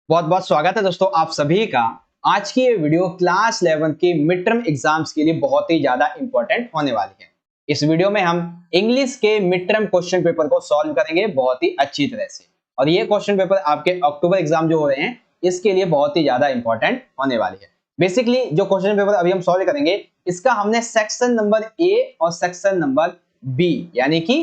बहुत बहुत स्वागत है दोस्तों आप सभी का। आज की ये वीडियो क्लास 11 के मिड टर्म एग्जाम्स के लिए बहुत ही ज्यादा इंपॉर्टेंट होने वाली है। इस वीडियो में हम इंग्लिश के मिड टर्म क्वेश्चन पेपर को सॉल्व करेंगे बहुत ही अच्छी तरह से। और ये क्वेश्चन पेपर आपके अक्टूबर एग्जाम जो हो रहे हैं इसके लिए बहुत ही ज्यादा इंपॉर्टेंट होने वाली है। बेसिकली जो क्वेश्चन पेपर अभी हम सॉल्व करेंगे इसका हमने सेक्शन नंबर ए और सेक्शन नंबर बी यानी कि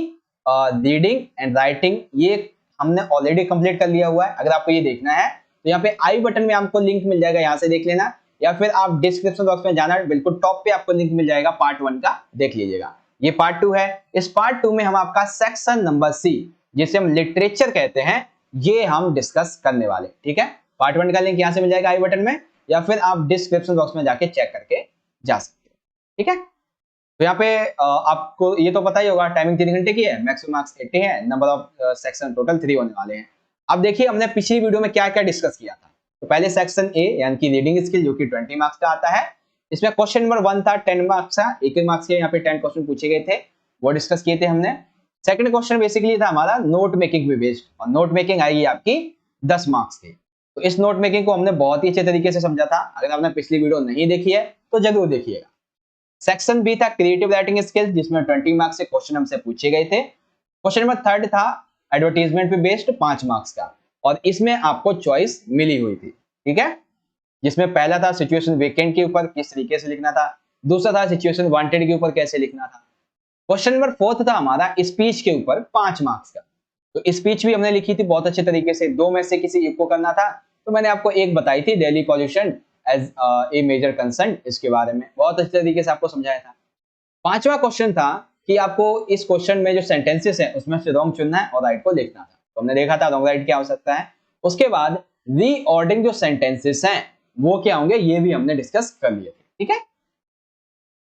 रीडिंग एंड राइटिंग ये हमने ऑलरेडी कंप्लीट कर लिया हुआ है। अगर आपको ये देखना है तो यहाँ पे आई बटन में आपको लिंक मिल जाएगा, यहाँ से देख लेना, या फिर आप डिस्क्रिप्शन बॉक्स में जाना, बिल्कुल टॉप पे आपको लिंक मिल जाएगा, पार्ट 1 का देख लीजिएगा। ये पार्ट 2 है। इस पार्ट 2 में हम आपका सेक्शन नंबर सी जिसे हम लिटरेचर कहते हैं ये हम डिस्कस करने वाले। ठीक है, पार्ट 1 का लिंक यहाँ से मिल जाएगा आई बटन में, या फिर आप डिस्क्रिप्शन बॉक्स में जाके चेक करके जा सकते हो। ठीक है, तो यहाँ पे आपको ये तो पता ही होगा, टाइमिंग 3 घंटे की है, मैक्सिमम मार्क्स 80 है, नंबर ऑफ सेक्शन टोटल 3 होने वाले हैं। अब देखिए हमने पिछली वीडियो में क्या क्या डिस्कस किया था। तो पहले सेक्शन ए यानी कि रीडिंग स्किल जो कि 20 मार्क्स का आता है, इसमें क्वेश्चन नंबर 1 था 10 मार्क्स का, एक मार्क्स के यहाँ पे 10 क्वेश्चन पूछे गए थे, वो डिस्कस किए थे हमने। सेकंड क्वेश्चन बेसिकली था हमारा नोट मेकिंग पे बेस्ड, और नोट मेकिंग आएगी आपकी 10 मार्क्स की। तो इस नोट मेकिंग को हमने बहुत ही अच्छे तरीके से समझा था। अगर आपने पिछली वीडियो नहीं देखी है तो जरूर देखिएगा। सेक्शन बी था क्रिएटिव राइटिंग स्किल्स जिसमें 20 मार्क्स से क्वेश्चन हमसे पूछे गए थे। क्वेश्चन नंबर 3 था एडवर्टाइजमेंट पे बेस्ड 5 मार्क्स का, और इसमें आपको चॉइस मिली हुई थी। ठीक है, जिसमें पहला था सिचुएशन वेकेंट के ऊपर किस तरीके से लिखना था, दूसरा था सिचुएशन वांटेड के ऊपर कैसे लिखना था। क्वेश्चन नंबर 4 था हमारा स्पीच के ऊपर 5 मार्क्स का। तो स्पीच भी हमने लिखी थी बहुत अच्छे तरीके से, दो में से किसी एक को करना था। तो मैंने आपको एक बताई थी, Delhi pollution as a major concern, इसके बारे में बहुत अच्छे तरीके से आपको समझाया था। पांचवा क्वेश्चन था कि आपको इस क्वेश्चन में जो सेंटेंसेस है उसमें से रॉन्ग चुनना है और राइट को लिखना था। तो हमने देखा था रॉन्ग राइट क्या हो सकता है। उसके बाद रीऑर्डरिंग जो सेंटेंसेस हैं वो क्या होंगे ये भी हमने डिस्कस कर लिए थे। ठीक है,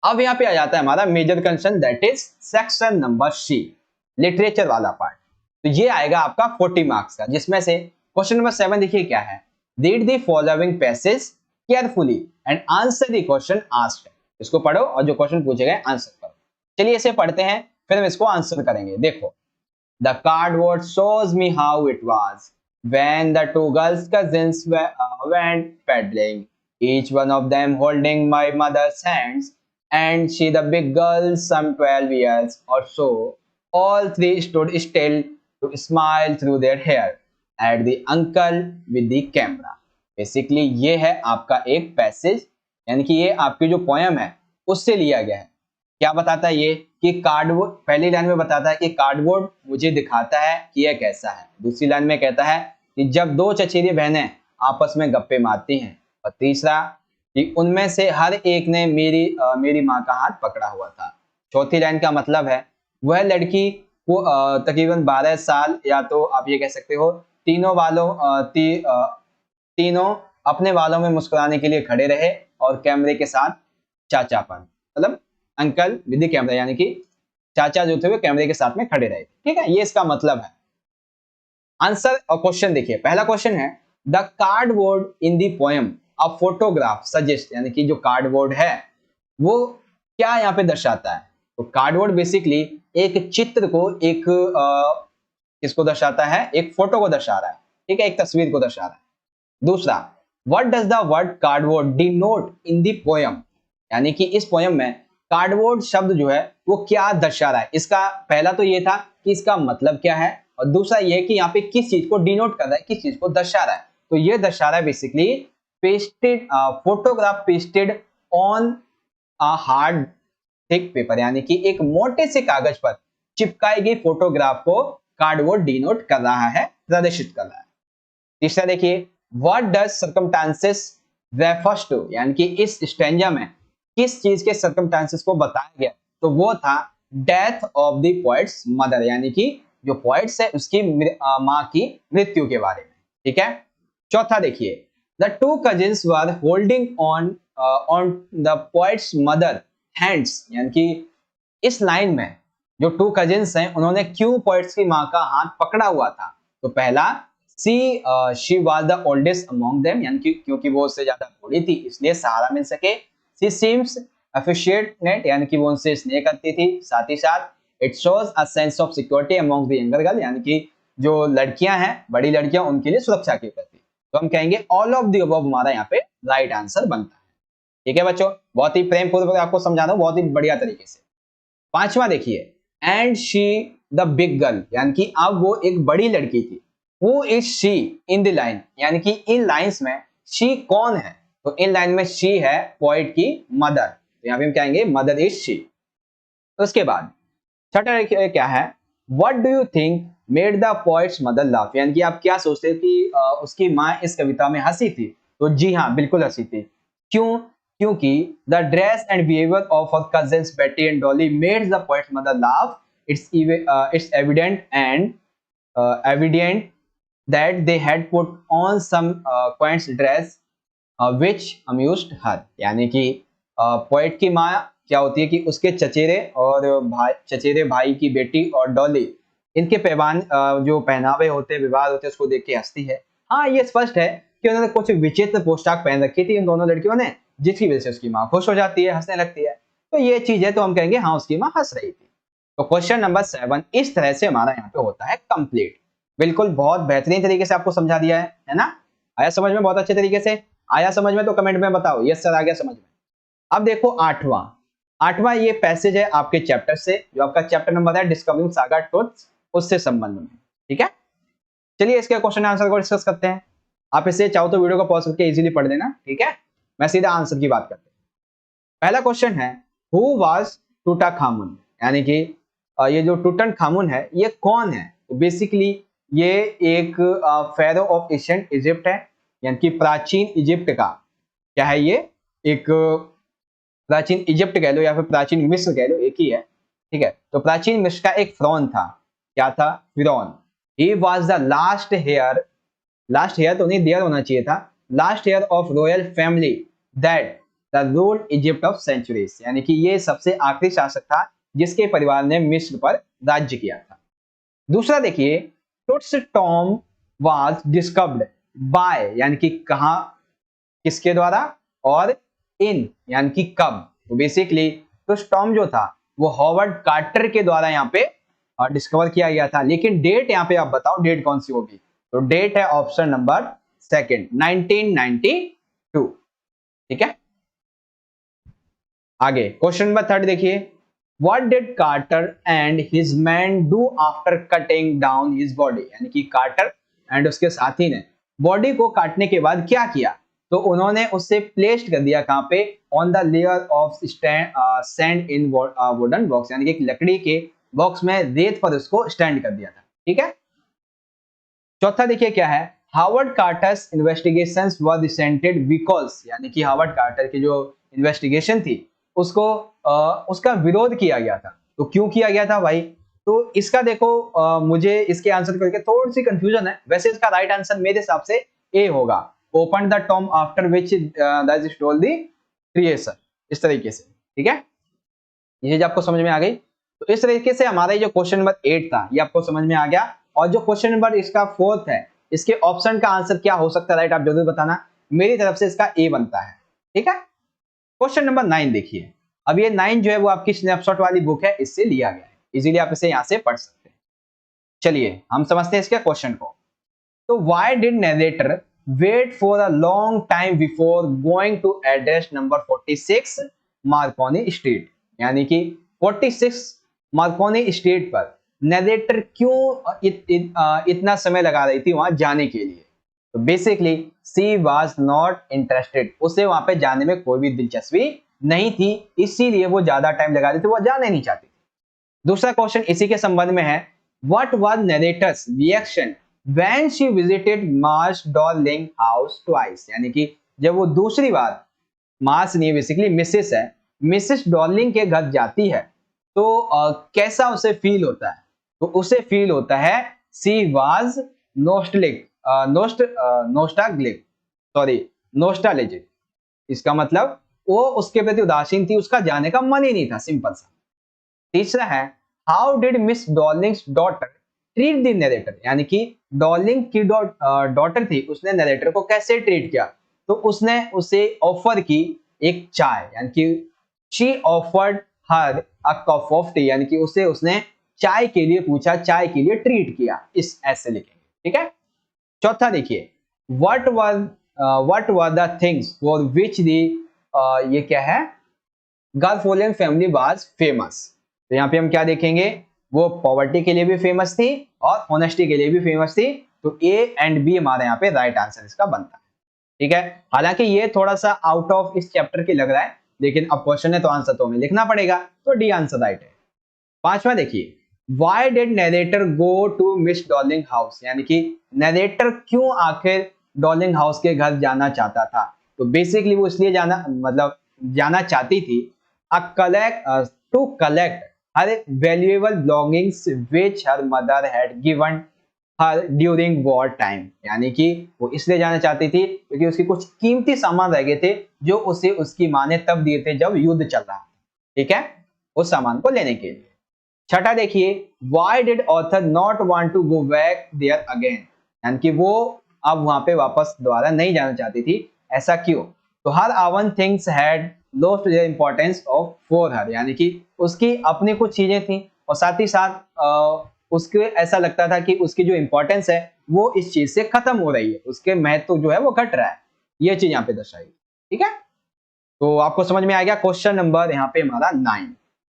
अब यहाँ पे आ जाता है हमारा major concern, that is section number C, literature वाला पार्ट। तो ये आएगा आपका 40 मार्क्स का, जिसमें से क्वेश्चन नंबर 7 देखिए क्या है, read the following passage carefully and answer the question asked. इसको पढ़ो और जो क्वेश्चन पूछे गए आंसर करो। चलिए इसे पढ़ते हैं फिर हम इसको आंसर करेंगे। देखो, the cardboard shows me how it was when the two girls cousins went peddling, each one of them holding my mother's hands, and she the big girl, some 12 years or so. All three stood still to smile through their hair at the uncle with the camera. Basically ये है आपका एक passage, यानी कि ये आपकी जो poem है उससे लिया गया है। क्या बताता है ये कि कार्डबोर्ड, पहली लाइन में बताता है कि कार्डबोर्ड मुझे दिखाता है कि यह कैसा है। दूसरी लाइन में कहता है कि जब दो चचेरी बहनें आपस में गप्पे मारती हैं। और तीसरा कि उनमें से हर एक ने मेरी माँ का हाथ पकड़ा हुआ था। चौथी लाइन का मतलब है वह लड़की को तकरीबन 12 साल, या तो आप ये कह सकते हो तीनों अपने वालों में मुस्कुराने के लिए खड़े रहे और कैमरे के साथ चाचापन, मतलब अंकल विद द कैमरा, यानी कि चाचा जो थे वो कैमरे के साथ में खड़े रहे। ठीक है, ये इसका मतलब है। आंसर और क्वेश्चन देखिए, पहला क्वेश्चन है the cardboard in the poem a photograph suggest, यानी कि जो कार्डबोर्ड है वो क्या यहाँ पे दर्शाता है। तो कार्डबोर्ड बेसिकली एक चित्र को, एक किसको दर्शाता है, एक फोटो को दर्शा रहा है। ठीक है, एक तस्वीर को दर्शा रहा है। दूसरा, what does the word cardboard denote in the poem, यानी कि इस पोएम में कार्डबोर्ड शब्द जो है वो क्या दर्शा रहा है। इसका पहला तो ये था कि इसका मतलब क्या है, और दूसरा ये कि यहाँ पे किस चीज को डिनोट कर रहा है, किस चीज को दर्शा रहा है। तो ये दर्शा रहा है basically pasted photograph pasted on a hard thick paper, यानी कि एक मोटे से कागज पर चिपकाई गई फोटोग्राफ को कार्डबोर्ड डिनोट कर रहा है, प्रदर्शित कर रहा है। तीसरा देखिए, what does circumstances refers to, यानी कि इस स्टैंजा में किस चीज के सर्कमस्टांसेस को बताया गया। तो वो था death of the poet's mother, यानी कि जो पोएट्स है उसकी मां की मृत्यु के बारे में। ठीक है, चौथा देखिए, the two cousins were holding on the poet's mother hands, यानी कि इस लाइन में जो टू कजिन्स हैं उन्होंने क्यों पोएट्स की मां का हाथ पकड़ा हुआ था। तो पहला, she was the oldest among them, यानी कि क्योंकि वो उससे ज्यादा बूढ़ी थी इसलिए सहारा मिल सके। शी सीम्स अफिशिएटेड, यानी कि वो उनसे स्नेह करती थी। साथ ही साथ it shows a sense of security among the younger girl, यानी कि जो लड़कियां हैं, बड़ी लड़कियां, उनके लिए सुरक्षा के प्रति। तो हम कहेंगे ऑल ऑफ द अबव हमारा यहाँ पे राइट आंसर बनता है। ठीक है बच्चों, बहुत ही प्रेम पूर्वक आपको समझा रहा हूं, बहुत ही बढ़िया तरीके से। पांचवा देखिए, and she the big girl, यानी कि अब वो एक बड़ी लड़की थी। Who is she in the line, यानी कि इन लाइंस में शी कौन है? तो इन लाइन में शी है पोइट की मदर, तो यहाँ पे हम कहेंगे मदर इज शी। तो उसके बाद छठा क्या है, what do you think made the poet's mother laugh, यानी कि आप क्या सोचते हो कि उसकी माँ इस कविता में हंसी थी? तो जी हाँ, बिल्कुल हंसी थी। क्यों? क्योंकि the dress and behaviour of her cousins Betty and Dolly made the poet's mother laugh. It's evident that they had put on some quaint dress which amused her, यानी कि पोएट की माँ क्या होती है कि उसके चचेरे और चचेरे भाई की बेटी और डॉली, इनके पैबान जो पहनावे होते हैं, विवाद होते हैं, उसको देख के हंसती है। हाँ, ये स्पष्ट है कि उन्होंने कुछ विचित्र पोशाक पहन रखी थी इन दोनों लड़कियों ने, जिसकी वजह से उसकी माँ खुश हो जाती है, हंसने लगती है। तो ये चीज है, तो हम कहेंगे हाँ, उसकी माँ हंस रही थी। तो क्वेश्चन नंबर 7 इस तरह से हमारा यहाँ पे होता है कंप्लीट। बिल्कुल बहुत बेहतरीन तरीके से आपको समझा दिया है ना? आया समझ में? बहुत अच्छे तरीके से आया समझ में? तो कमेंट में बताओ यस सर आ गया समझ में। अब देखो आठवां, ये पैसेज है आपके चैप्टर से, जो आपका चैप्टर नंबर है डिस्कवरिंग सागा ट्रुथ्स, उससे संबंध में। ठीक है, चलिए इसके क्वेश्चन आंसर को डिस्कस करते हैं। आप इसे चाहो तो वीडियो को पॉज करके इजीली पढ़ लेना। ठीक है, मैं सीधा आंसर की बात करता हूँ। पहला क्वेश्चन है, हु वाज टूटांखामुन, यानी कि ये जो टूटनखामुन है ये कौन है? तो बेसिकली ये एक फेरो ऑफ एशियंट इजिप्ट है, यानी कि प्राचीन इजिप्ट का क्या है, ये एक प्राचीन इजिप्ट कह लो या फिर प्राचीन मिस्र कह लो, एक ही है। ठीक है, तो प्राचीन मिस्र का एक फिरौन था। क्या था? फिरौन। He was the last heir तो नहीं, देयर होना चाहिए था, last heir of royal family that the ruled Egypt of centuries, यानी कि ये सबसे आखिरी शासक था जिसके परिवार ने मिस्र पर राज्य किया था। दूसरा देखिए, Tut's Tom was discovered by, यानी कि कहां, किसके द्वारा, और इन यानी कि कब। तो बेसिकली टुट्स टॉम जो था वो हॉवर्ड कार्टर के द्वारा यहाँ पे डिस्कवर किया गया था, लेकिन डेट यहाँ पे आप बताओ, डेट कौन सी होगी? तो डेट है ऑप्शन नंबर सेकंड, 1992। ठीक है, आगे क्वेश्चन नंबर 3 देखिए, what did Carter and his man do after cutting down his body, यानी कि कार्टर एंड उसके साथी ने बॉडी को काटने के बाद क्या किया? तो उन्होंने उसे प्लेस्ड कर दिया कहां पे? On the layer of sand in wooden box, यानी कि एक लकड़ी के बॉक्स में रेत पर उसको स्टैंड कर दिया था। ठीक है, चौथा देखिए क्या है, Harvard कार्टर्स investigations were resented because, यानी कि हार्वर्ड कार्टर की जो इन्वेस्टिगेशन थी उसको उसका विरोध किया गया था। तो क्यों किया गया था भाई? तो इसका देखो मुझे इसके आंसर करके थोड़ी सी कंफ्यूजन है। वैसे इसका राइट आंसर मेरे हिसाब से ए होगा, open the Tom after which that stole the creation, इस तरीके से। ठीक है, ये चीज आपको समझ में आ गई। तो इस तरीके से हमारा ये जो क्वेश्चन नंबर 8 था ये आपको समझ में आ गया। और जो क्वेश्चन नंबर इसका 4 है, इसके ऑप्शन का आंसर क्या हो सकता है राइट, आप जरूर बताना। मेरी तरफ से इसका ए बनता है। ठीक है, क्वेश्चन नंबर 9 देखिए। अब ये 9 जो है वो आपकी स्नैपशॉट वाली बुक है, इससे लिया गया है, इजीली आप इसे यहां से पढ़ सकते हैं। चलिए हम समझते हैं इसके क्वेश्चन को। तो why did narrator wait for a long time before going to address number 46 Marconi street, यानी कि 46 मार्कोनी स्ट्रीट पर नरेटर क्यों इतना समय लगा रही थी वहां जाने के लिए? तो basically she was not interested, उसे वहां पे जाने में कोई भी दिलचस्पी नहीं थी, इसीलिए वो ज्यादा टाइम लगा रही थी, वो जाने नहीं चाहती थी। दूसरा क्वेश्चन इसी के संबंध में है, what was narrator's reaction when she visited Marsh Darling house twice, यानी कि जब वो दूसरी बार, मार्श नहीं बेसिकली मिसेस है, मिसेस डॉर्लिंग के घर जाती है तो कैसा उसे फील होता है? तो उसे फील होता है सी वाज नोस्टलिक नोस्टाग्लिक सॉरी नोस्टालजिक, इसका मतलब वो उसके प्रति उदासीन थी, उसका जाने का मन ही नहीं था, सिंपल सा। तीसरा है, how did Miss Darling's daughter treat the narrator, यानी कि डॉर्लिंग की डॉटर थी, उसने नरेटर को कैसे ट्रीट किया? तो उसने उसे ऑफर की एक चाय, यानी कि she offered her a cup of T, यानी कि उसे उसने चाय के लिए पूछा, चाय के लिए ट्रीट किया, इस ऐसे लिखेंगे। ठीक है, चौथा देखिए, what were the things for which the ये क्या है, गारफोलियन फैमिली वाज फेमस। तो यहाँ पे हम क्या देखेंगे, वो पॉवर्टी के लिए भी फेमस थी और ऑनेस्टी के लिए भी फेमस थी। तो ए एंड बी हमारे यहाँ पे राइट आंसर इसका बनता है। ठीक है, हालांकि ये थोड़ा सा आउट ऑफ इस चैप्टर की लग रहा है, लेकिन अब क्वेश्चन है तो आंसर तो हमें लिखना पड़ेगा, तो डी आंसर राइट है। पांचवा देखिए, why did narrator go to miss Dorling house, यानी कि नरेटर क्यों आखिर डॉर्लिंग हाउस के घर जाना चाहता था। तो बेसिकली वो इसलिए जाना चाहती थी to collect her valuable belongings which her mother had given her during war time, यानी कि वो इसलिए जाना चाहती थी क्योंकि उसके कुछ कीमती सामान रह गए थे जो उसे उसकी माँ ने तब दिए थे जब युद्ध चल रहा था। ठीक है, उस सामान को लेने के लिए। छठा देखिए, why did author not want to go back there again, यानी कि वो अब वहां पे वापस दोबारा नहीं जाना चाहती थी, ऐसा क्यों। तो हर आवन things had lost their importance of for her, यानी कि उसकी अपनी कुछ चीजें थी और साथ ही साथ उसके ऐसा लगता था कि उसकी जो इंपॉर्टेंस है वो इस चीज से खत्म हो रही है, उसके महत्व जो है वो घट रहा है, ये चीज यहाँ पे दर्शाई। ठीक है, तो आपको समझ में आ गया। क्वेश्चन नंबर यहाँ पे हमारा 9।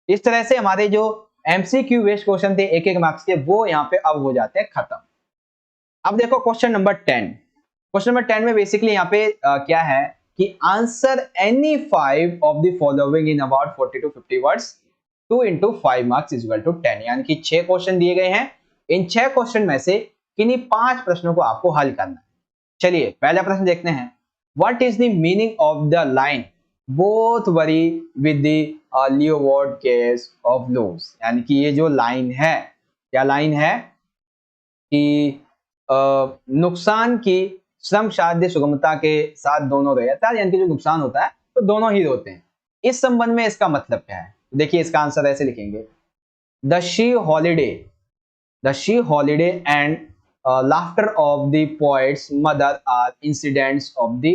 इस तरह से हमारे जो एमसीक्यू बेस्ड क्वेश्चन थे 1-1 मार्क्स के, वो यहाँ पे अब हो जाते हैं खत्म। अब देखो क्वेश्चन नंबर 10। क्वेश्चन नंबर 10 में बेसिकली यहाँ पे क्या है कि answer any 5 of the following in about 40 to 50 words, 2 into 5 marks is equal to 10, यानी कि 6 क्वेश्चन दिए गए हैं। इन 6 क्वेश्चन में से किन्हीं 5 प्रश्नों को आपको हल करना है। चलिए पहला प्रश्न देखते हैं। What is the meaning of the line both worry with the leeward case of loose, यानी कि ये जो लाइन है, क्या लाइन है कि नुकसान की श्रम साध्य सुगमता के साथ दोनों रहता है, यानी कि जो नुकसान होता है तो दोनों ही रोते हैं। इस संबंध में इसका मतलब क्या है, देखिए इसका आंसर ऐसे लिखेंगे, the she holiday and laughter of the poet's mother are incidents of the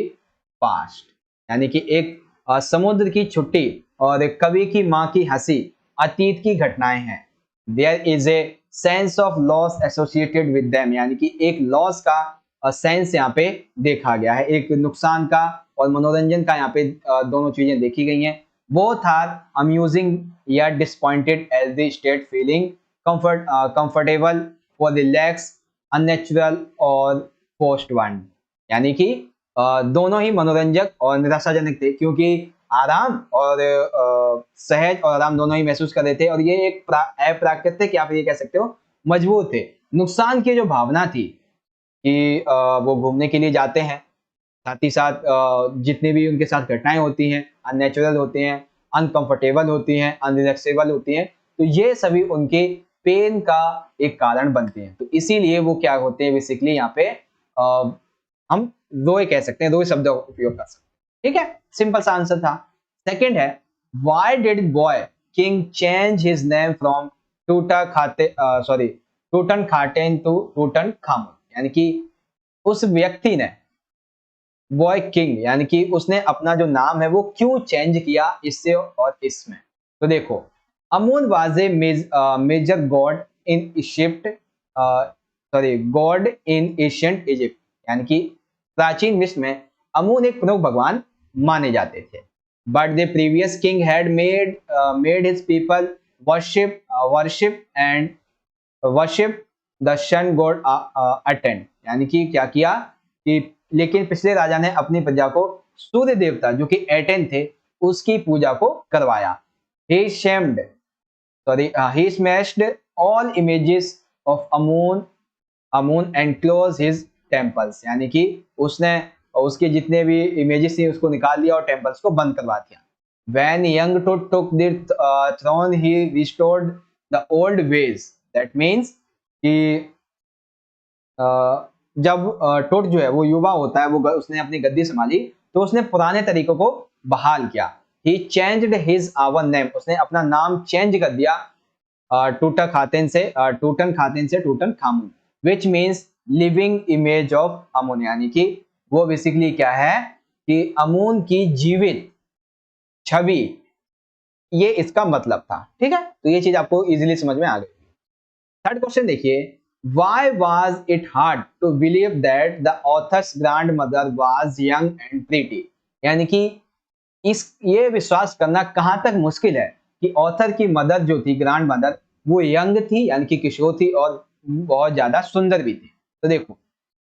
past, यानी कि एक समुद्र की छुट्टी और एक कवि की माँ की हंसी अतीत की घटनाएं हैं। There is a sense of loss associated with them, यानी कि एक लॉस का सेंस यहाँ पे देखा गया है, एक नुकसान का और मनोरंजन का यहाँ पे दोनों चीजें देखी गई हैं। बोथ आर अम्यूजिंग या disappointed as the state feeling comfortable for the lacks unnatural और पोस्ट वन, यानी कि दोनों ही मनोरंजक और निराशाजनक थे, क्योंकि आराम और सहज और आराम दोनों ही महसूस कर रहे थे और ये एक अप्राकृतिक या फिर ये कह सकते हो मजबूत थे। नुकसान की जो भावना थी कि वो घूमने के लिए जाते हैं, साथ ही साथ जितनी भी उनके साथ घटनाएं होती हैं अननेचुरल होती हैं, अनकंफर्टेबल होती हैं, अनरिलैक्सेबल होती हैं, तो ये सभी उनके पेन का एक कारण बनते हैं। तो इसीलिए वो क्या होते हैं बेसिकली यहाँ पे हम रोए कह सकते हैं, रोए शब्द उपयोग कर सकते हैं। ठीक है, सिंपल सा आंसर था। सेकंड है, why did boy king change his name from Tutankhaten to Tutankhamun, यानी कि उस व्यक्ति ने बॉय किंग यानी कि उसने अपना जो नाम है वो क्यों चेंज किया इससे और इसमें। तो देखो, Amun was a major god in Egypt, god in ancient Egypt, यानी कि प्राचीन मिस्र में अमून एक प्रमुख भगवान माने जाते थे। But the previous king had made his people worship the sun god attend, यानी कि क्या किया कि लेकिन पिछले राजा ने अपनी प्रजा को सूर्य देवता जो कि एटेन थे उसकी पूजा को करवाया। He smashed all images of Amun and closed his temples, यानी कि उसने उसके जितने भी इमेजेस थी उसको निकाल दिया और टेम्पल्स को बंद करवा दिया। When young Tut took the throne, he restored the old ways. That means कि जब टुट जो है वो युवा होता है, वो उसने अपनी गद्दी संभाली तो उसने पुराने तरीकों को बहाल किया। He changed his our name, उसने अपना नाम चेंज कर दिया टूटन खातेन से टूटन खामुन, which means living image of अमून, यानी कि वो बेसिकली क्या है कि अमून की जीवित छवि, ये इसका मतलब था। ठीक है, तो ये चीज आपको इजीली समझ में आ गई। थर्ड क्वेश्चन देखिए, why was it hard to believe that the author's grandmother was young and pretty? यानी कि ये विश्वास करना कहां तक मुश्किल है कि ऑथर की मदर जो थी, ग्रैंड मदर, वो यंग थी यानी कि किशोर थी और बहुत ज्यादा सुंदर भी थी। तो देखो,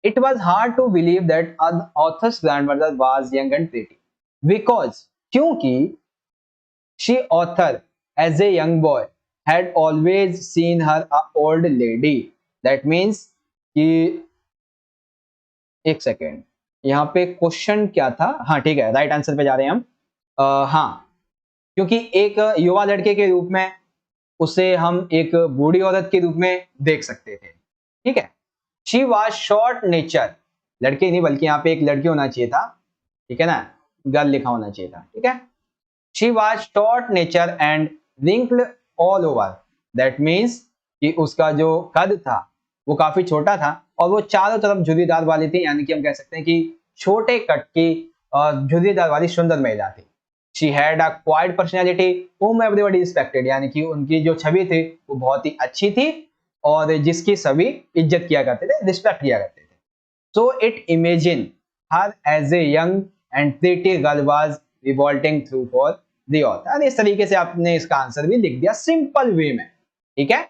it was hard to believe that author's grandmother was young and pretty because, क्योंकि she author as a young boy had always seen her a old lady. That means कि, एक सेकेंड, यहाँ पे क्वेश्चन क्या था? हाँ ठीक है, राइट आंसर पे जा रहे हैं हम। हाँ, क्योंकि एक युवा लड़के के रूप में उसे हम एक बूढ़ी औरत के रूप में देख सकते थे। ठीक है, शी वॉज शॉर्ट नेचर, लड़के नहीं बल्कि यहाँ पे एक लड़की होना चाहिए था, ठीक है ना, गर्ल लिखा होना चाहिए था। ठीक है, she was short nature and wrinkled all over. That means कि उसका जो कद था वो काफी छोटा था और वो चारों तरफ झुर्रीदार वाली थी, यानी कि हम कह सकते हैं कि छोटे कट की झुर्रीदार वाली सुंदर महिला थी। She had a quite personality whom everybody respected, यानी कि उनकी जो छवि थी वो बहुत ही अच्छी थी और जिसकी सभी इज्जत किया करते थे, रिस्पेक्ट किया करते थे। So it imagine her as a young and pretty girl was revolting through for the author. इस तरीके से आपने इसका आंसर भी लिख दिया सिंपल वे में। ठीक है,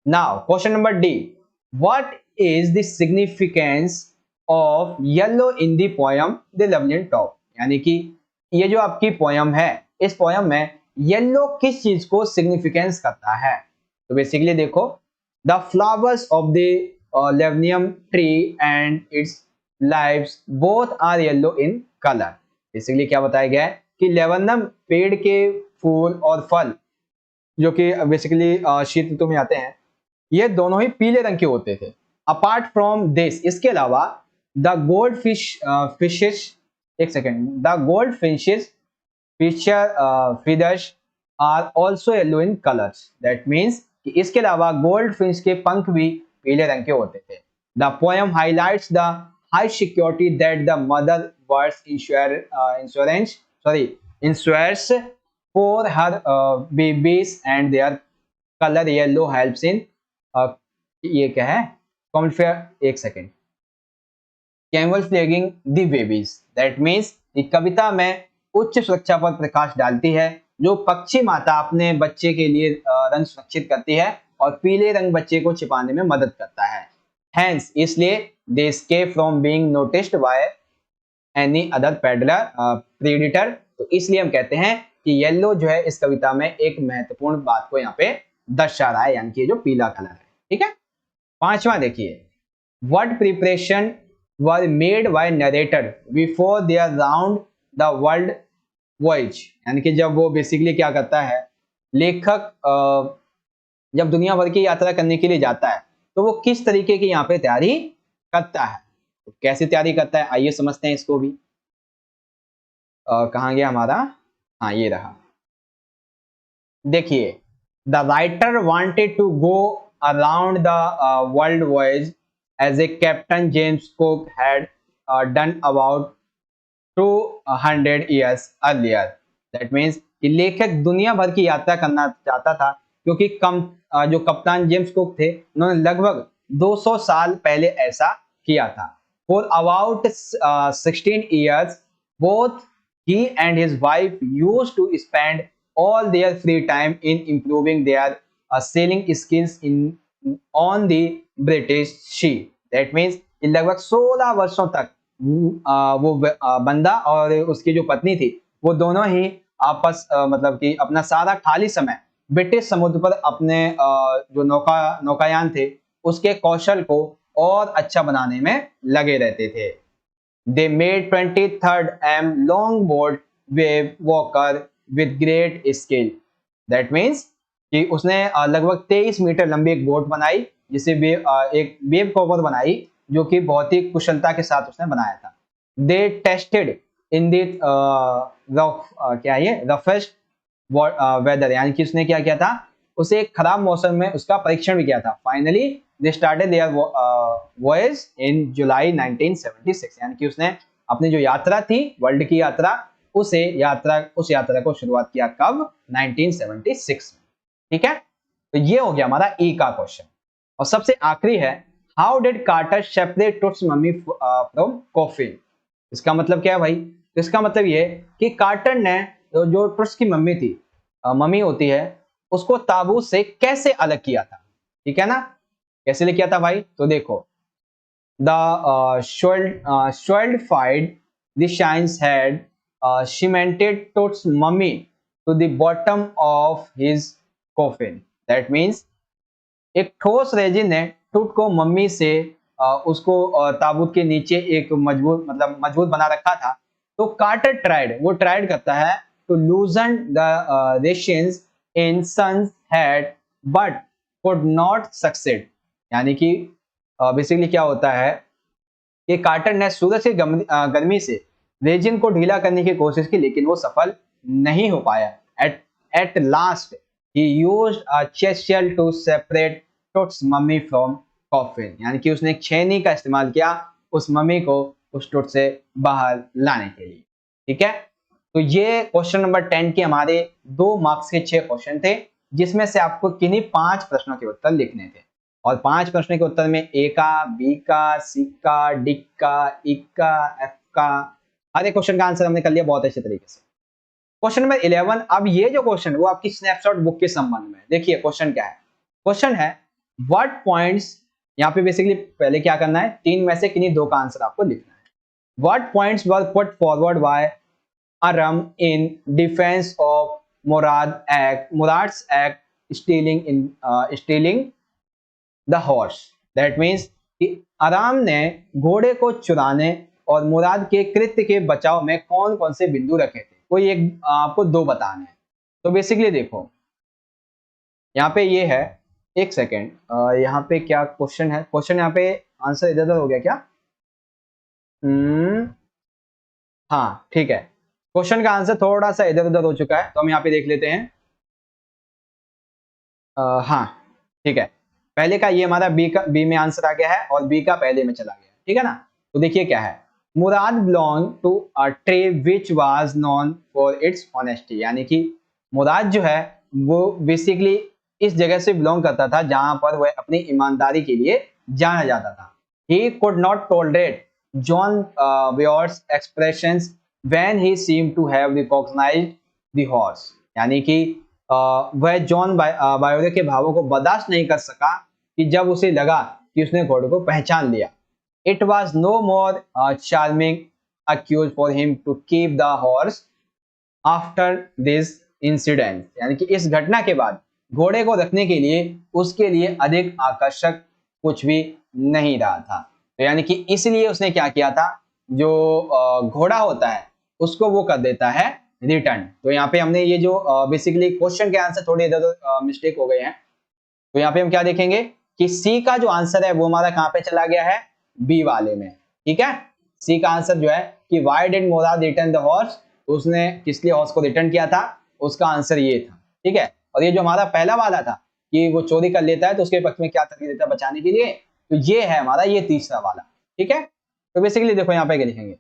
now question number D, what is the significance of yellow in the poem the lovely and top? यानी कि ये जो आपकी पोयम है, इस पोयम में येलो किस चीज को सिग्निफिकेंस करता है? तो बेसिकली देखो, the flowers of the laburnum tree and its lives both are yellow in colour. Basically क्या बताया गया है कि लेवनम पेड़ के फूल और फल जो कि बेसिकली शीत ऋतु में आते हैं, ये दोनों ही पीले रंग के होते थे। अपार्ट फ्रॉम दिस, इसके अलावा द गोल्ड फिशेस, एक second, the gold fishes feathers are also yellow in colours. That means कि इसके अलावा गोल्ड फिश के पंख भी पीले रंग के होते थे। The poem highlights the high security that the mother birds insures for her babies and their color yellow helps in ये क्या है, एक second, camouflaging the babies। that means ये कविता में उच्च सुरक्षा पर प्रकाश डालती है, जो पक्षी माता अपने बच्चे के लिए रंग सुरक्षित करती है और पीले रंग बच्चे को छिपाने में मदद करता है। Hence, इसलिए they escape from being noticed by any other predator। तो इसलिए हम कहते हैं कि येलो जो है इस कविता में एक महत्वपूर्ण बात को यहाँ पे दर्शा रहा है, यानी कि जो पीला कलर है। ठीक है, पांचवा देखिए, what preparation were made by narrator before their round the world voyage? यानी कि जब वो बेसिकली क्या करता है, लेखक जब दुनिया भर की यात्रा करने के लिए जाता है तो वो किस तरीके की यहाँ पे तैयारी करता है, तो कैसे तैयारी करता है, आइए समझते हैं इसको भी। कहाँ गया हमारा, हाँ ये रहा। देखिए, the writer wanted to go around the world voyage as a captain James Cook had done about 200 years earlier। That means कि लेखक दुनिया भर की यात्रा करना चाहता था, क्योंकि जो कप्तान जेम्स कुक थे उन्होंने लगभग 200 साल पहले ऐसा किया था। For about 16 years both he and his wife used to spend all their free time in improving their sailing skills on the British Sea। That means लगभग 16 वर्षों तक वो बंदा और उसकी जो पत्नी थी वो दोनों ही आपस मतलब कि अपना सारा खाली समय ब्रिटिश समुद्र पर अपने जो नौकायान थे उसके कौशल को और अच्छा बनाने में लगे रहते थे। They made 23rd m longboard wave walker with great skill। That means कि उसने लगभग 23 मीटर लंबी एक बोट बनाई, जिसे एक वेव कवर बनाई, जो कि बहुत ही कुशलता के साथ उसने बनाया था। They tested in the roughest weather, यानी कि उसने क्या किया था, उसे एक खराब मौसम में उसका परीक्षण भी किया था। Finally they started their voyage in July 1976। यानी कि उसने अपनी जो यात्रा थी, वर्ल्ड की यात्रा, उस यात्रा को शुरुआत किया कब? 1976 में। ठीक है, तो ये हो गया हमारा ई का क्वेश्चन। और सबसे आखिरी है how did Carter separate Tut's mummy from coffin. इसका मतलब क्या है भाई? तो इसका मतलब ये है कि कार्टर ने जो टुट्स की मम्मी थी, मम्मी होती है, उसको ताबूत से कैसे अलग किया था। ठीक है ना? कैसे अलग किया था भाई? तो देखो the swellified the shine's head cemented Toot's mummy to the bottom of his coffin. That means एक ठोस रेजिन ने टूट को मम्मी से उसको ताबूत के नीचे एक मजबूत मतलब मजबूत बना रखा था। तो कार्टर ट्राइड, वो ट्राइड करता है to loosen the resins in sun's head but could not succeed. यानी कि बेसिकली क्या होता है कि कार्टर ने सूरज की गर्मी से रेजिन को ढीला करने की कोशिश की, लेकिन वो सफल नहीं हो पाया। At last he used a chisel to separate Tut's mummy from coffin. यानी कि उसने एक छेनी का इस्तेमाल किया उस मम्मी को उस टुट से बाहर लाने के लिए। ठीक है, तो ये क्वेश्चन नंबर 10 के हमारे 2 मार्क्स के 6 क्वेश्चन थे, जिसमें से आपको किन्हीं 5 प्रश्नों के उत्तर लिखने थे। और 5 प्रश्न के उत्तर में ए का, बी का, सी का, डी का, ई का, एफ का, हर एक क्वेश्चन का आंसर हमने कर लिया बहुत अच्छे तरीके से। क्वेश्चन नंबर 11, अब ये जो क्वेश्चन है वो आपकी स्नैपशॉट बुक के संबंध में। देखिए क्वेश्चन क्या है? क्वेश्चन है व्हाट पॉइंट्स, यहाँ पे बेसिकली पहले क्या करना है, 3 में से किन्हीं 2 का आंसर आपको लिखना है। What points were put forward bye Aram in defense of Murad's act stealing the horse. That means कि आराम ने घोड़े को चुराने और मुराद के कृत्य के बचाव में कौन कौन से बिंदु रखे थे, कोई एक आपको 2 बताने हैं। तो बेसिकली देखो यहाँ पे ये है, एक सेकेंड, यहाँ पे क्या क्वेश्चन है, क्वेश्चन यहाँ पे आंसर इधर उधर हो गया क्या? हाँ ठीक है, क्वेश्चन का आंसर थोड़ा सा इधर उधर हो चुका है, तो हम यहाँ पे देख लेते हैं। हाँ ठीक है, पहले का ये हमारा बी में आंसर आ गया है और बी का पहले में चला गया। ठीक है ना? तो देखिए क्या है, Murad belong to a tribe which was known for its honesty. यानी कि मुराद जो है वो बेसिकली इस जगह से बिलोंग करता था जहां पर वह अपनी ईमानदारी के लिए जाना जाता था। He could not tolerate John Beers expressions when he seemed to have recognized the horse। यानी कि वह जॉन बायोरे के भावों को बर्दाश्त नहीं कर सका कि जब उसे लगा कि उसने घोड़े को पहचान लिया। It was no more charming accuse for him to keep the horse after this incident। यानी कि इस घटना के बाद घोड़े को रखने के लिए उसके लिए अधिक आकर्षक कुछ भी नहीं रहा था। तो यानी कि इसलिए उसने क्या किया था, जो घोड़ा होता है उसको वो कर देता है रिटर्न। तो यहाँ पे हमने ये जो बेसिकली क्वेश्चन के आंसर थोड़े इधर मिस्टेक हो गए हैं, तो यहाँ पे हम क्या देखेंगे कि सी का जो आंसर है वो हमारा कहाँ पे चला गया है, बी वाले में। ठीक है, सी का आंसर जो है कि why did Murad return the horse, तो उसने किस लिए हॉर्स को रिटर्न किया था, उसका आंसर ये था। ठीक है, और ये जो हमारा पहला वाला था कि वो चोरी कर लेता है तो उसके पक्ष में क्या तरकीब देता है बचाने के लिए, तो ये है हमारा ये तीसरा वाला। ठीक है, तो बेसिकली देखो यहाँ पे क्या लिखेंगे,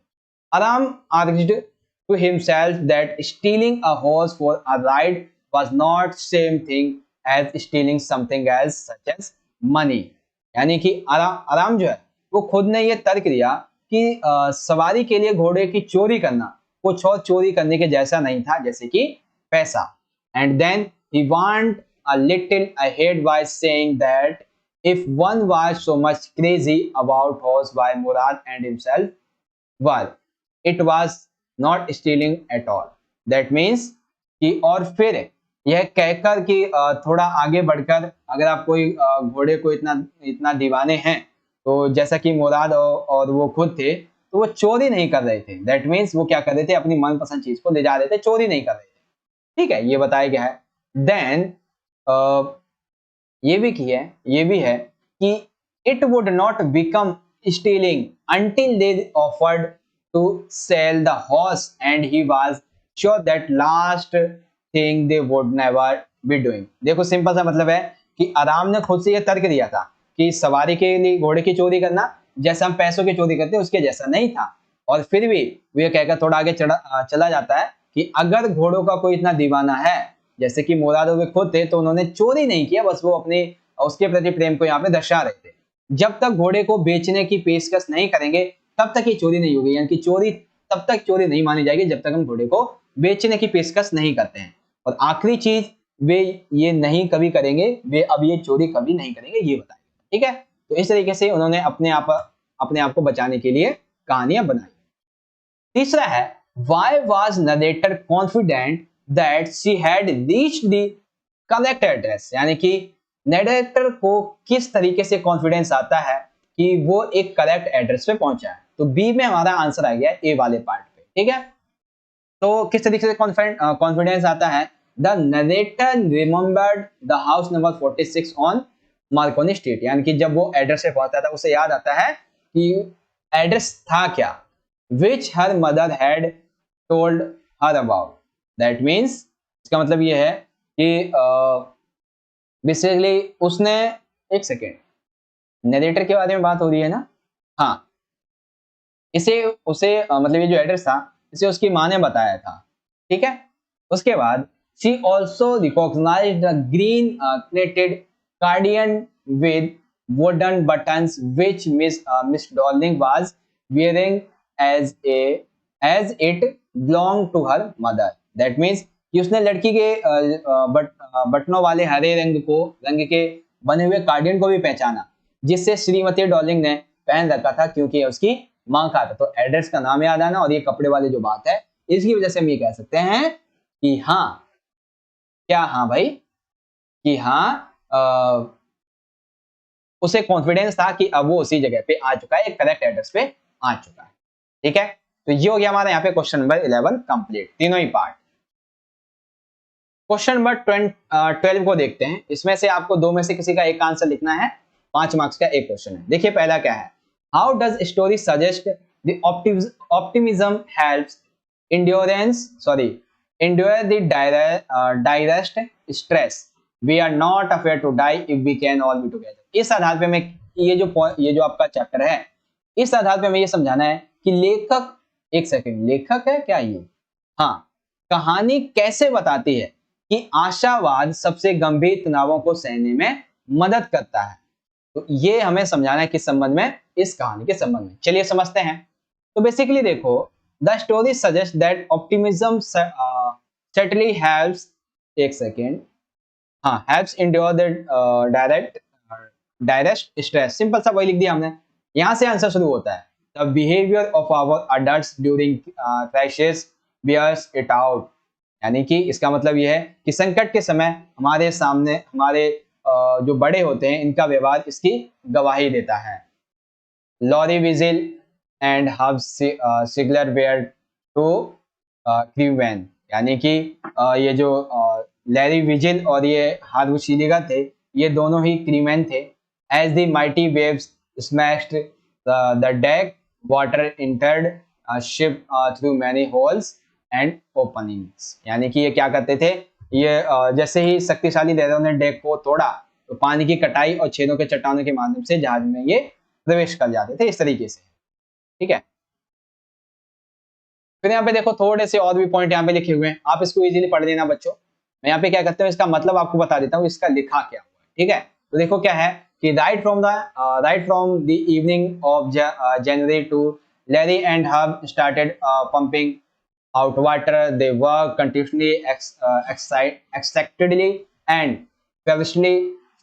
Aram argued to himself that stealing a horse for a ride was not same thing as stealing something else such as money। यानी कि आराम जो है वो खुद ने ये तर्क दिया कि सवारी के लिए घोड़े की चोरी करना कुछ और चोरी करने के जैसा नहीं था जैसे कि पैसा। And then he went a little ahead by saying that if one was so much crazy about horse by Murad and himself were, it was not stealing at all। That means कि और फिर यह कहकर कि थोड़ा आगे बढ़कर अगर आप कोई घोड़े को इतना दीवाने हैं तो जैसा कि मुराद और वो खुद थे तो वो चोरी नहीं कर रहे थे। दैट मीन्स वो क्या कर रहे थे, अपनी मनपसंद चीज को ले जा रहे थे, चोरी नहीं कर रहे थे। ठीक है, ये बताया गया है। देन ये भी है कि it would not become stealing until they offered to sell the horse and he was sure that last thing they would never be doing। देखो सिंपल सा मतलब है कि आराम ने खुद से ये तर्क दिया था कि सवारी के लिए घोड़े की चोरी करना जैसा हम पैसों की चोरी करते हैं उसके जैसा नहीं था, और फिर भी वो ये कहकर थोड़ा आगे चला जाता है कि अगर घोड़ों का कोई इतना दीवाना है जैसे कि मुराद वे खुद थे तो उन्होंने चोरी नहीं किया, बस वो अपनी उसके प्रति प्रेम को यहाँ पे दर्शा रहे थे। जब तक घोड़े को बेचने की पेशकश नहीं करेंगे तब तक ये चोरी नहीं होगी, यानी कि चोरी तब तक चोरी नहीं मानी जाएगी जब तक हम घोड़े को बेचने की पेशकश नहीं करते हैं। और आखिरी चीज, वे ये नहीं कभी करेंगे, वे अब ये चोरी कभी नहीं करेंगे, ये बताएंगे। ठीक है, तो इस तरीके से उन्होंने अपने आप को बचाने के लिए कहानियां बनाई। तीसरा है, why was narrator confident that she had reached the correct address, यानी कि नरेटर को किस तरीके से कॉन्फिडेंस आता है कि वो एक करेक्ट एड्रेस पे पहुंचा है। तो बी में हमारा आंसर आ गया ए वाले पार्ट पे। ठीक है, तो किस तरीके से कॉन्फिडेंस आता है, the narrator remembered the house number 46 on Markovnikov street, यानी कि जब वो एड्रेस पे पहुंचता था उसे याद आता है कि एड्रेस था क्या, which her mother had told her about. That means इसका मतलब ये है कि बेसिकली उसने, एक सेकेंड, नरेटर के बारे में बात हो रही है ना, हाँ, उसे मतलब ये जो एड्रेस था इसे उसकी माँ ने बताया था। ठीक है, उसके बाद she also recognized the green plated cardigan with wooden buttons which Miss Darling was wearing as it belonged to her mother. That means कि उसने लड़की के बटनों वाले हरे रंग के बने हुए कार्डियन को भी पहचाना जिससे श्रीमती डॉर्लिंग ने पहन रखा था, क्योंकि उसकी मां का था। तो एड्रेस का नाम याद आना और ये कपड़े वाली जो बात है, इसकी वजह से हम ये कह सकते हैं कि हाँ, क्या हाँ भाई, कि हाँ उसे कॉन्फिडेंस था कि अब वो उसी जगह पे आ चुका है, एक करेक्ट एड्रेस पे आ चुका है। ठीक है, तो ये हो गया हमारा यहाँ पे क्वेश्चन नंबर 11 कंप्लीट, तीनों ही पार्ट। क्वेश्चन नंबर 12 को देखते हैं। इसमें से आपको दो में से किसी का एक आंसर लिखना है, 5 मार्क्स का एक क्वेश्चन है। देखिए पहला क्या है, how does story suggest the optimism helps endure the direst stress, we are not afraid to die if we can all be together। इस आधार पे मैं ये जो आपका चैप्टर है, इस आधार पे मैं ये समझाना है कि लेखक, एक सेकंड, लेखक है क्या ये, हाँ, कहानी कैसे बताती है कि आशावाद सबसे गंभीर तनावों को सहने में मदद करता है। तो ये हमें समझाना है किस संबंध में, इस कहानी के संबंध में। चलिए समझते हैं। तो बेसिकली देखो, the story suggest that optimism certainly helps, एक सेकेंड, हाँ, helps endure the direct stress। Simple सा वही लिख दिया हमने, यहां से आंसर शुरू होता है, the behavior of our adults during crisis bears it out। यानी कि इसका मतलब यह है कि संकट के समय हमारे सामने हमारे जो बड़े होते हैं इनका व्यवहार इसकी गवाही देता है। Laurie Vigil and Hub Siegler were to क्रीवैन, यानी कि ये जो लैरी विजिल और ये हार्वशिलिगा थे, ये दोनों ही क्रीमैन थे। As the mighty waves smashed the deck, water entered ship through many holes and openings, यानी कि ये क्या करते थे, ये जैसे ही शक्तिशाली लहरों ने डेक को तोड़ा तो पानी की कटाई और छेदों के चट्टानों के माध्यम से जहाज में ये प्रवेश कर जाते थे, इस तरीके से। ठीक है, फिर यहाँ पे देखो थोड़े से और भी पॉइंट यहाँ पे लिखे हुए हैं, आप इसको इजीली पढ़ लेना बच्चों। मैं यहाँ पे क्या करता हूँ, इसका मतलब आपको बता देता हूँ, इसका लिखा क्या हुआ है। ठीक है, तो देखो क्या है कि right from the evening of January two Larry and Hub started pumping out water, they work continuously, excitedly and feverishly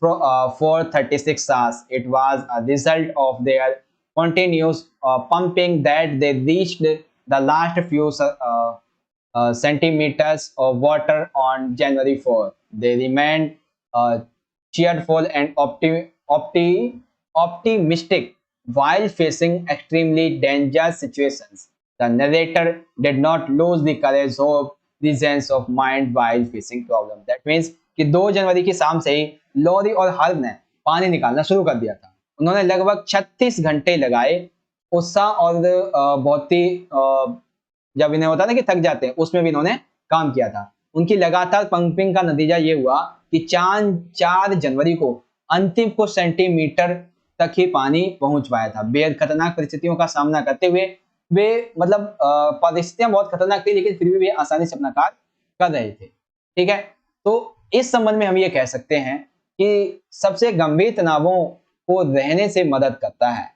for 36 hours. It was a result of their continuous pumping that they reached the last few centimeters of water on January 4. They remained cheerful and optimistic while facing extremely dangerous situations. The narrator did not lose the courage or presence of mind while facing problem. That means कि 2 जनवरी की शाम से ही lorry और herb ने पानी निकालना शुरू कर दिया था। उन्होंने लगभग 36 घंटे लगाए, उत्साह और बहुत ही जब इन्हें होता ना कि थक जाते हैं, उसमें भी इन्होंने काम किया था। उनकी लगातार पंपिंग का नतीजा ये हुआ कि 4 जनवरी को अंतिम कुछ सेंटीमीटर तक ही पानी पहुंच पाया था। बेहद खतरनाक परिस्थितियों का सामना करते हुए वे, मतलब परिस्थितियां बहुत खतरनाक थी, लेकिन फिर भी वे आसानी से अपना कार्य कर रहे थे। ठीक है, तो इस संबंध में हम ये कह सकते हैं कि सबसे गंभीर तनावों को रहने से मदद करता है।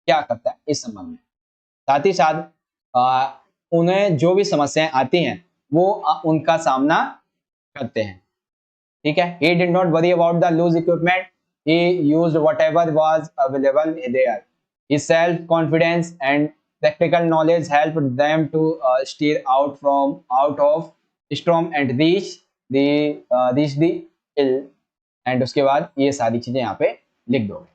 क्या करता है इस संबंध में? साथ ही साथ उन्हें जो भी समस्याएं आती हैं वो उनका सामना करते हैं। ठीक है, he did not worry about the loose equipment, he used whatever was available there. His self confidence and practical knowledge helped them to steer out of storm and reach the ill. And उसके बाद ये सारी चीजें यहाँ पे लिख दोगे।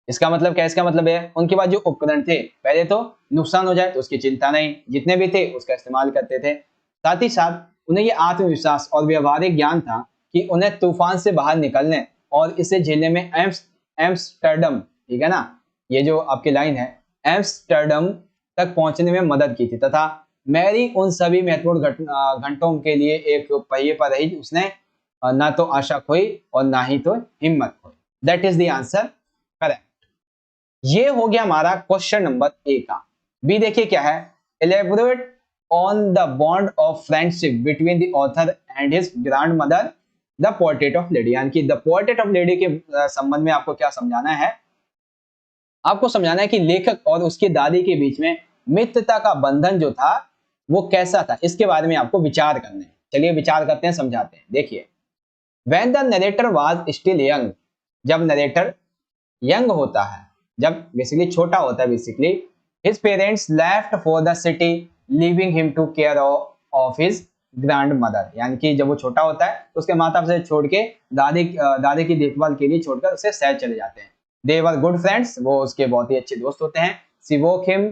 इसका मतलब क्या? इसका मतलब है उनके पास जो उपकरण थे, पहले तो नुकसान हो जाए तो उसकी चिंता नहीं, जितने भी थे उसका इस्तेमाल करते थे। साथ ही साथ उन्हें ये आत्मविश्वास और व्यवहारिक ज्ञान था कि उन्हें तूफान से बाहर निकलने और इसे झेलने में एम्स्टर्डम, ठीक है ना, ये जो आपकी लाइन है, एम्स्टर्डम तक पहुंचने में मदद की थी। तथा मैरी उन सभी महत्वपूर्ण घंटों के लिए एक पहिए पर रही, उसने ना तो आशा खोई और ना ही तो हिम्मत खोई। That is the answer correct. ये हो गया हमारा क्वेश्चन नंबर ए का। बी देखिए क्या है, elaborate on the bond of friendship between the author and his grand mother the portrait of lady. यानी कि द पोर्ट्रेट ऑफ लेडी के संबंध में आपको क्या समझाना है? आपको समझाना है कि लेखक और उसकी दादी के बीच में मित्रता का बंधन जो था वो कैसा था, इसके बारे में आपको विचार करना है। चलिए विचार करते हैं, समझाते हैं। देखिए, when the narrator was still young, जब नरेटर यंग होता है, जब बेसिकली छोटा होता है, basically his parents left for the city leaving him to care of his grandmother। यानी कि जब वो छोटा होता है तो उसके माता पिता छोड़ के दादी की देखभाल के लिए छोड़कर उसे शहर चले जाते हैं। they were good friends, वो उसके बहुत ही अच्छे दोस्त होते हैं। she woke him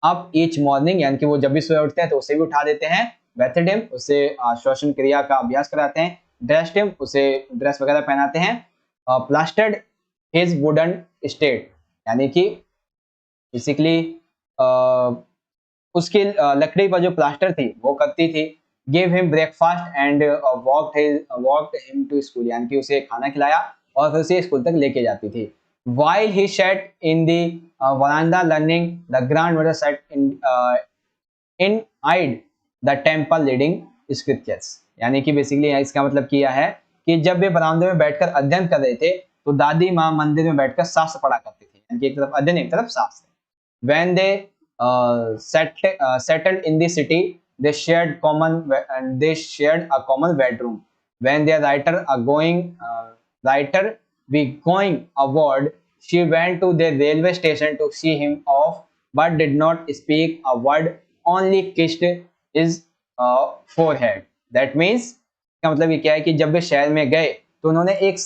up each morning, यानी कि वो जब भी सोए उठते हैं तो उसे भी उठा देते हैं। bathed him, उसे श्वसन क्रिया का अभ्यास कराते हैं। dressed him, उसे ड्रेस वगैरह पहनाते हैं। plastered his wooden estate, यानी कि बेसिकली उसकी लकड़ी पर जो प्लास्टर थी वो करती थी। Give him breakfast and walked him to school, यानी कि उसे खाना खिलाया और फिर उसे स्कूल तक लेके जाती थी। While he sat in the veranda learning, the grandmother sat in eyed the temple reading scriptures। यानी कि बेसिकली इसका मतलब किया है कि जब वे बरामदे में बैठकर अध्ययन कर रहे थे तो दादी माँ मंदिर में बैठकर शास्त्र पढ़ा करती थी। यानी कि एक तरफ अध्ययन, एक तरफ शास्त्र। When they settled in the city, they shared a common bedroom। When their writer be going abroad, she went to the railway station to see him off, but did not speak a word, only kissed his forehead। That means का मतलब ये क्या है कि जब वे शहर में गए तो उन्होंने एक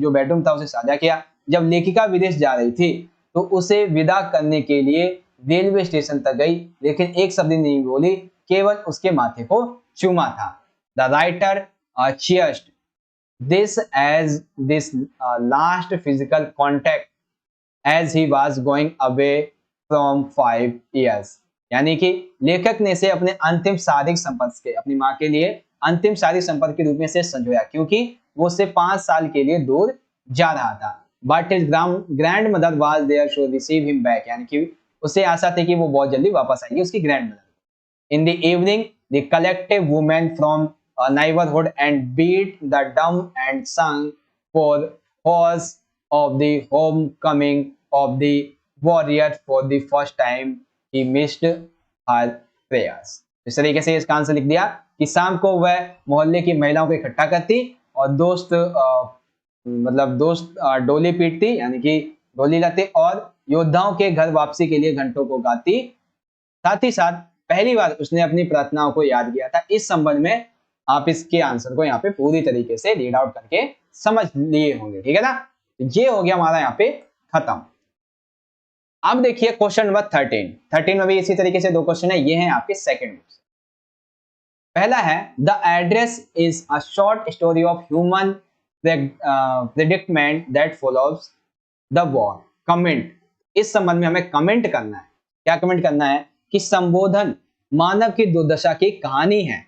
जो बेडरूम था उसे साझा किया। जब लेखिका विदेश जा रही थी तो उसे विदा करने के लिए रेलवे स्टेशन तक गई, लेकिन एक शब्द नहीं बोली, केवल उसके माथे को चूमा था। The writer cheered this as this last physical contact as he was going away from 5 years। यानी कि लेखक ने इसे अपने अंतिम शारीरिक संपर्क के, अपनी माँ के लिए अंतिम शारीरिक संपर्क के रूप में से संजोया, क्योंकि वो उससे 5 साल के लिए दूर जा रहा था। But his grand mother was there to receive him back, यानी कि उसे आशा थी कि वो बहुत जल्दी वापस आएगी, उसकी grand mother. In the evening the collective women from neighborhood and beat the drum and sung for cause of the homecoming of the warrior for the first time he missed her prayers। इस तरीके से इसका answer लिख दिया कि शाम को वह मोहल्ले की महिलाओं को इकट्ठा करती और दोस्त डोली पीटती, यानी कि डोली लाती और योद्धाओं के घर वापसी के लिए घंटों को गाती। साथ ही साथ पहली बार उसने अपनी प्रार्थनाओं को याद किया था। इस संबंध में आप इसके आंसर को यहाँ पे पूरी तरीके से रीड आउट करके समझ लिए होंगे, ठीक है ना। ये हो गया हमारा यहाँ पे खत्म। अब देखिए क्वेश्चन नंबर 13 में भी इसी तरीके से 2 क्वेश्चन है, ये हैं आपके सेकंड बुक से। पहला है the address is a short story of human predicament that follows the war. Comment, इस संबंध में हमें कमेंट करना है। क्या कमेंट करना है? कि संबोधन मानव की दुर्दशा की कहानी है।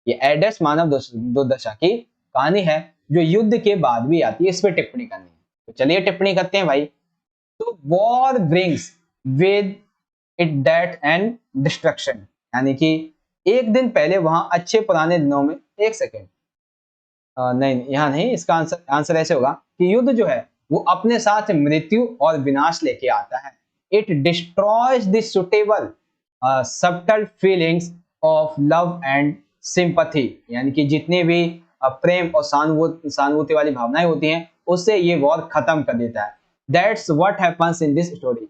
ये एड्रेस मानव दुर्दशा की कहानी है जो युद्ध के बाद भी आती है, इस पे टिप्पणी करनी है। तो चलिए टिप्पणी करते हैं भाई। तो war brings with it death and destruction, यानी कि एक दिन पहले वहां अच्छे पुराने दिनों में, एक सेकेंड, नहीं यहाँ नहीं, इसका आंसर ऐसे होगा कि युद्ध जो है वो अपने साथ मृत्यु और विनाश लेके आता है। It destroys the suitable subtle feelings of love and sympathy, यानी कि जितने भी प्रेम और सहानुभूति वाली भावनाएं होती हैं उससे ये वॉर खत्म कर देता है। That's what happens in this story.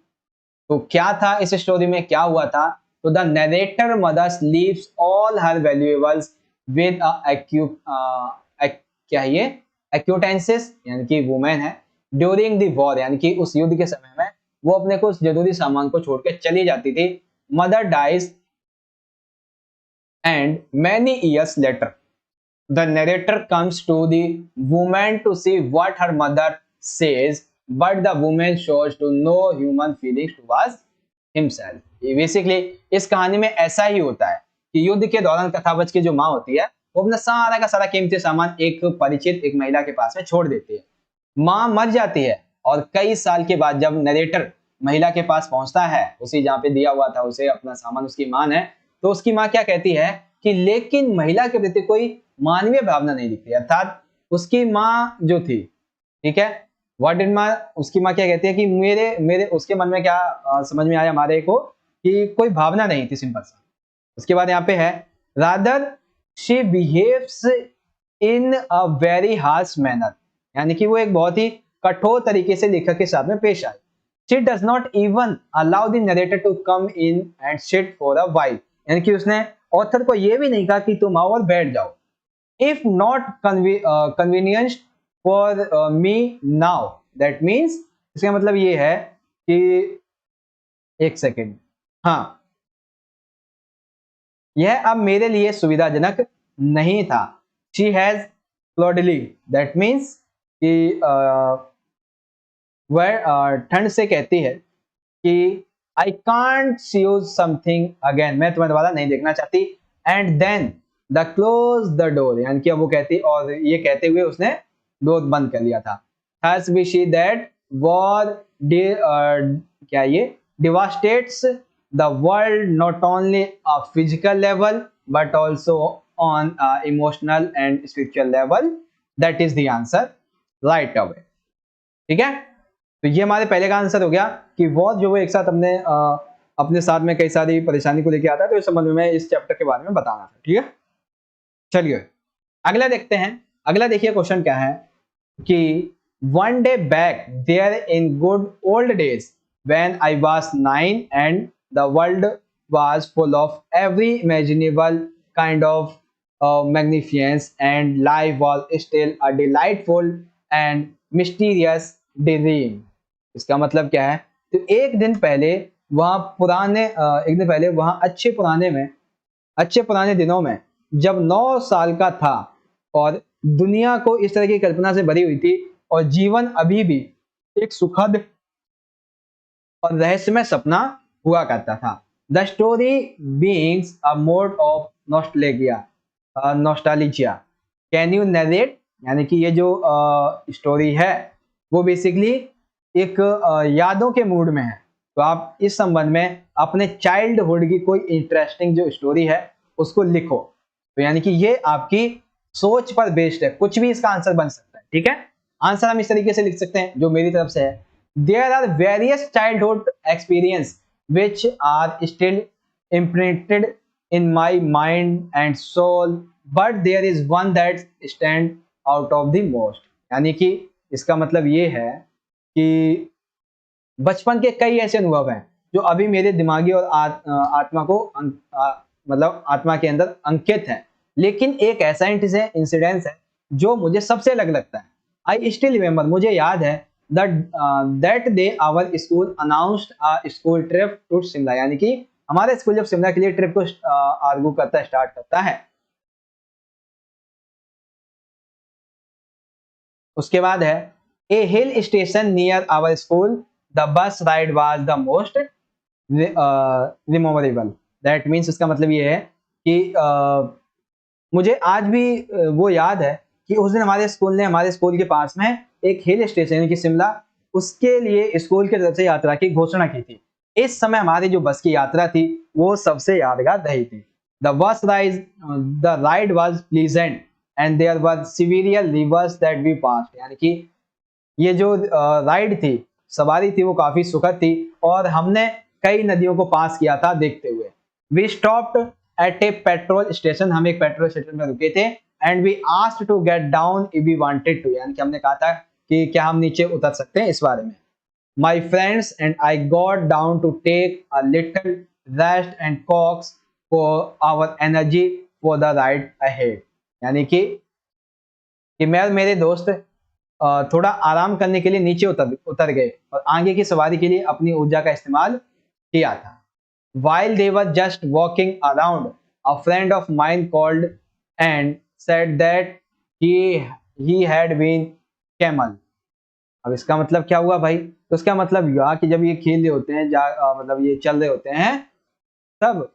तो क्या था इस स्टोरी में, क्या हुआ था? तो the narrator mothers leaves all her valuables with क्या है ये एक्यूटेंसिस, यानी कि वुमेन है, ड्यूरिंग द वॉर, यानी कि उस युद्ध के समय में वो अपने कुछ जरूरी सामान को छोड़ के चली जाती थी। Mother dies and many years later the narrator comes to the women to see what her mother says, but the woman shows to no human feelings towards himself। Basically इस कहानी में ऐसा ही होता है कि युद्ध के दौरान कथावच की जो माँ होती है वो अपना सारा का सारा कीमती सामान एक परिचित एक महिला के पास में छोड़ देती है। माँ मर जाती है और कई साल के बाद जब नरेटर महिला के पास पहुंचता है, उसी जहाँ पे दिया हुआ था उसे अपना सामान उसकी माँ ने, तो उसकी माँ क्या कहती है कि लेकिन महिला के प्रति कोई मानवीय भावना नहीं दिखती। अर्थात उसकी माँ जो थी, ठीक है, व्हाट डिड माँ, उसकी माँ क्या कहती है कि मेरे उसके मन में क्या समझ में आया हमारे को कि कोई भावना नहीं थी, सिंपल सा। उसके बाद यहाँ पे है rather she behaves in a very harsh manner, यानी कि वो एक बहुत ही कठोर तरीके से लेखक के साथ में पेश आई। She does not even allow the narrator to come in and sit for a while, यानी कि उसने ऑथर को ये भी नहीं कहा कि तुम आओ और बैठ जाओ। If not convenience for me now, that means इसका मतलब ये है कि एक सेकेंड, हाँ, यह अब मेरे लिए सुविधाजनक नहीं था। She has coldly, that means कि वह ठंड से कहती है कि I can't see you something again, मैं तुम्हें दोबारा नहीं देखना चाहती। And then the close the door, यानी कि अब वो कहती, और ये कहते हुए उसने डोर बंद कर लिया था। Thus we see that war क्या ये devastates the world not only a physical level but also on a emotional and spiritual level। That is the answer right away। ठीक है, तो ये हमारे पहले का आंसर हो गया कि वॉर जो वो एक साथ अपने साथ में कई सारी परेशानी को लेके आता है। तो इस संबंध में मैं इस चैप्टर के बारे में बताना था। ठीक है, चलिए अगला देखते हैं। अगला देखिए क्वेश्चन क्या है कि one day back there in good old days when I was 9 and the world was full of every imaginable kind of magnificence and life was still a delightful and mysterious dream। इसका मतलब क्या है? तो एक दिन पहले वहां अच्छे पुराने दिनों में जब 9 साल का था और दुनिया को इस तरह की कल्पना से भरी हुई थी और जीवन अभी भी एक सुखद और रहस्यमय सपना हुआ करता था। The story beings a mode of nostalgia. Can you narrate, यानी कि ये जो स्टोरी है वो बेसिकली एक यादों के मूड में है। तो आप इस संबंध में अपने चाइल्डहुड की कोई इंटरेस्टिंग जो स्टोरी है उसको लिखो। तो यानी कि ये आपकी सोच पर बेस्ड है, कुछ भी इसका आंसर बन सकता है। ठीक है, आंसर हम इस तरीके से लिख सकते हैं जो मेरी तरफ से है। There are various childhood experience which are still imprinted in my mind and soul but there is one that stand out of the most. यानी कि इसका मतलब ये है कि बचपन के कई ऐसे अनुभव हैं जो अभी मेरे दिमागी और आत्मा को मतलब आत्मा के अंदर अंकित है, लेकिन एक ऐसा इंसिडेंस है जो मुझे सबसे अलग लगता है। आई स्टिल रिमेम्बर, मुझे याद है that day our school announced a school trip to Shimla, यानी कि हमारे स्कूल जब शिमला के लिए ट्रिप को स्टार्ट करता है। उसके बाद है a hill station near our school the bus ride was the most memorable. That means इसका मतलब ये है कि मुझे आज भी वो याद है कि उस दिन हमारे स्कूल के पास में एक हिल स्टेशन यानी कि शिमला, उसके लिए स्कूल की तरफ से यात्रा की घोषणा की थी। इस समय हमारी जो बस की यात्रा थी वो सबसे यादगार रही थी। The ride was pleasant and there were severe rivers that we passed, यानी कि ये जो राइड थी, सवारी थी, वो काफी सुखद थी और हमने कई नदियों को पास किया था देखते हुए। We stopped at a petrol station, हम एक पेट्रोल स्टेशन में रुके थे। And we asked to get down if we wanted to, यानी कि हमने कहा था कि क्या हम नीचे उतर सकते हैं इस बारे में। My friends and I got down to take a little rest and cocks for our energy for the ride ahead, यानी कि मैं और मेरे दोस्त थोड़ा आराम करने के लिए नीचे उतर गए और आगे की सवारी के लिए अपनी ऊर्जा का इस्तेमाल किया था। While they were just walking around, a friend of mine called and said that he had been camel. अब इसका मतलब क्या हुआ भाई? तो इसका मतलब हुआ कि जब ये खेल रहे होते हैं, मतलब ये चल रहे होते हैं, तब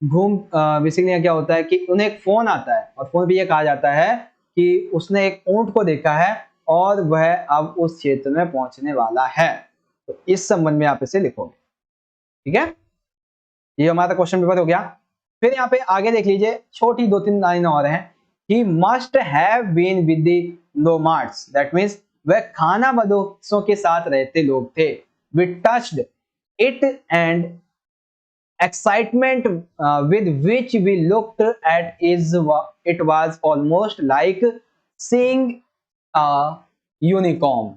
बेसिकली क्या होता है कि उन्हें एक फोन आता है और फोन पे ये कहा जाता है कि उसने एक ऊंट को देखा है और वह अब उस क्षेत्र में पहुंचने वाला है। तो इस संबंध में आप इसे लिखोगे, ठीक है? ये हमारा क्वेश्चन पेपर हो गया। फिर यहाँ पे आगे देख लीजिए, छोटी 2-3 लाइन और हैं। He must have been with the nomads, that means वह खाना बदोशों के साथ रहते लोग थे। We touched it and excitement with which we looked at it was almost like seeing a unicorn.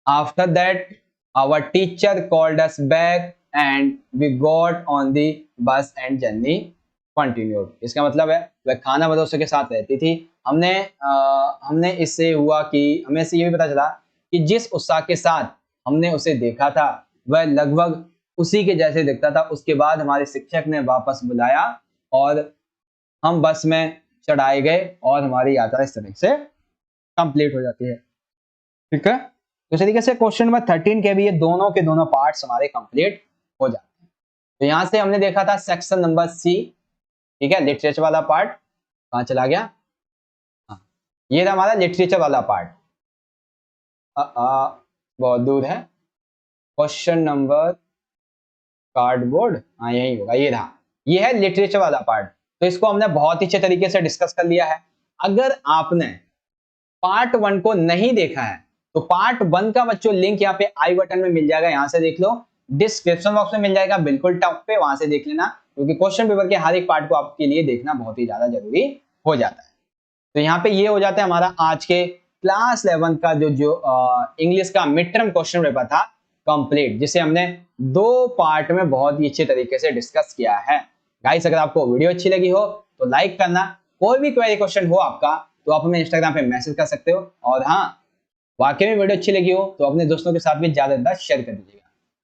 After that, our teacher called us back and we got on the bus and journey continued. इसका मतलब है वह खाना बदोशों के साथ रहती थी। हमने इससे हुआ कि हमें इससे ये भी पता चला कि जिस उत्साह के साथ हमने उसे देखा था वह लगभग उसी के जैसे दिखता था। उसके बाद हमारे शिक्षक ने वापस बुलाया और हम बस में चढ़ाए गए और हमारी यात्रा इस तरह से कंप्लीट हो जाती है, ठीक है? तो इस तरीके से क्वेश्चन नंबर 13 के भी ये दोनों के दोनों पार्ट्स हमारे कंप्लीट हो जाते हैं। तो यहां से हमने देखा था सेक्शन नंबर सी, ठीक है, लिटरेचर वाला पार्ट। कहां चला गया? हाँ, ये था हमारा लिटरेचर वाला पार्ट। बहुत दूर है। क्वेश्चन नंबर कार्डबोर्ड, हाँ यही होगा, ये रहा। ये है लिटरेचर वाला पार्ट। तो इसको हमने बहुत ही अच्छे तरीके से डिस्कस कर लिया है। अगर आपने पार्ट 1 को नहीं देखा है तो पार्ट 1 का बच्चों लिंक यहाँ पे आई बटन में मिल जाएगा, यहां से देख लो। डिस्क्रिप्शन बॉक्स में मिल जाएगा बिल्कुल टॉप पे, वहां से देख लेना, क्योंकि क्वेश्चन पेपर के हर एक पार्ट को आपके लिए देखना बहुत ही ज्यादा जरूरी हो जाता है। तो यहाँ पे ये हो जाता है हमारा आज के क्लास 11 का जो इंग्लिश का मिड टर्म क्वेश्चन पेपर था कंप्लीट, जिसे हमने 2 पार्ट में बहुत ही अच्छे तरीके से डिस्कस किया है। गाइस, अगर आपको वीडियो अच्छी लगी हो तो लाइक करना। कोई भी क्वेरी क्वेश्चन हो आपका तो आप हमें इंस्टाग्राम पे मैसेज कर सकते हो। और हाँ, वाकई में वीडियो अच्छी लगी हो तो अपने दोस्तों के साथ भी ज्यादा ज्यादा शेयर कर दीजिएगा।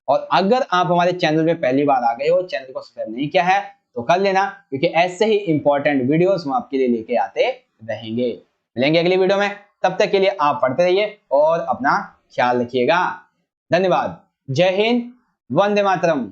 और अगर आप हमारे चैनल पे पहली बार आ गए हो, चैनल को सब्सक्राइब नहीं किया है तो कर लेना, क्योंकि ऐसे ही इंपॉर्टेंट वीडियोस हम आपके लिए लेके आते रहेंगे। मिलेंगे अगली वीडियो में, तब तक के लिए आप पढ़ते रहिए और अपना ख्याल रखिएगा। धन्यवाद। जय हिंद, वंदे मातरम।